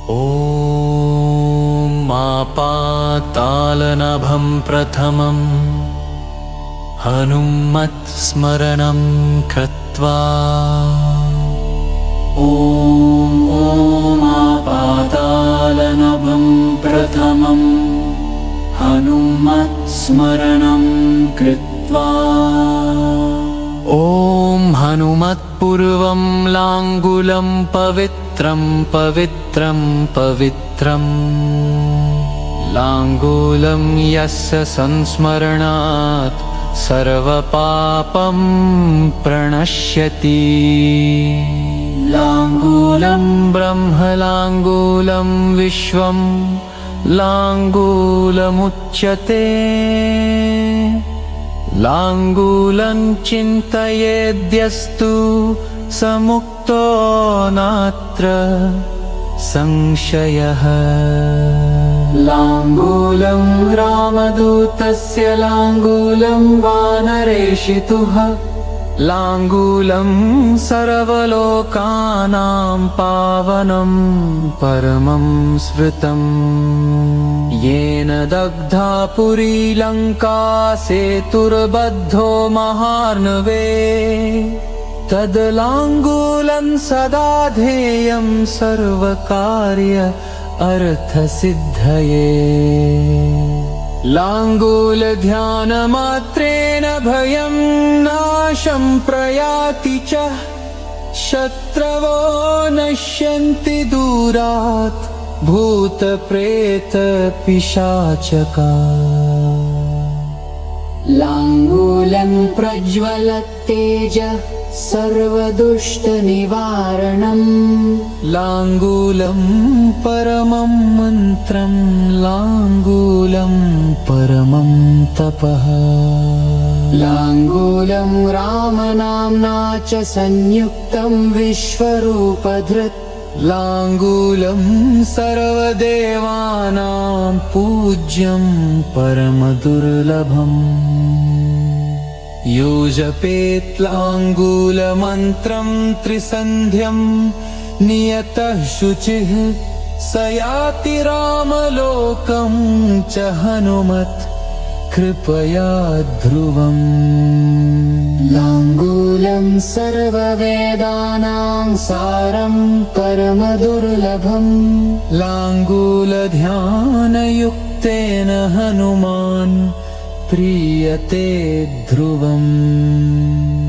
ॐ आपातालनभं प्रथमं हनुमत्स्मरणं कृत्वा। ॐ आपातालनभं प्रथमं हनुमत्स्मरणं कृत्वा। ॐ हनुमत्पूर्वं लाङ्गुलं पवित्रं पवित्रं पवित्रम्। लाङ्गुलं यस्य संस्मरणात् सर्वपापं प्रणश्यति। लाङ्गुलं ब्रह्मलाङ्गुलं विश्वं लाङ्गुलमुच्यते। लाङ्गुलं चिन्तयेद्यस्तु स मुक्तो नात्र संशयः। लाङ्गुलं रामदूतस्य लाङ्गुलं वानरेषितुः। लाङ्गुलं सर्वलोकानां पावनं परमं स्मृतम्। येन दग्धा पुरी लङ्का सेतुर्बद्धो महार्णवे। तद् लाङ्गुलं सदा ध्येयं सर्वकार्य अर्थसिद्धये। लाङ्गुलध्यानमात्रेण भयं नाशं प्रयाति च। शत्रवो नश्यन्ति दूरात् भूतप्रेतपिशाचका। लाङ्गुलं प्रज्वलत्तेजः सर्वदुष्टनिवारणम्। लाङ्गुलं परमं मन्त्रं लाङ्गुलं परमं तपः। लाङ्गुलं रामनाम्ना च संयुक्तं विश्वरूपधृत्। लाङ्गुलं सर्वदेवानां पूज्यं परमदुर्लभम्। यो जपेत् लाङ्गुलमन्त्रं त्रिसन्ध्यं नियतः शुचिः स याति रामलोकं च हनुमत् कृपया ध्रुवम्। लाङ्गुलं सर्ववेदानां सारं परमदुर्लभम्। लाङ्गुलध्यानयुक्तेन हनुमान् प्रीयते ध्रुवम्।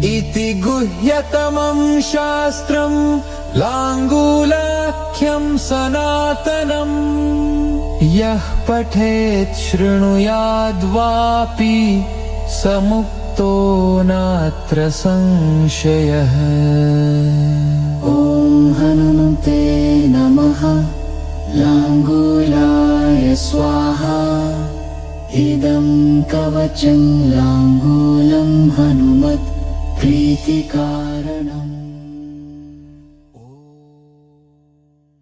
इति गुह्यतमं शास्त्रं लाङ्गुलाख्यं सनातनम्। यः पठेत् शृणुयाद्वापि स मुक्तो नात्र संशयः। ॐ हनुमते नमः। लाङ्गुलाय स्वाहा। इदं कवचं लाङ्गुलं हनुमत् प्रीतिकारणम्।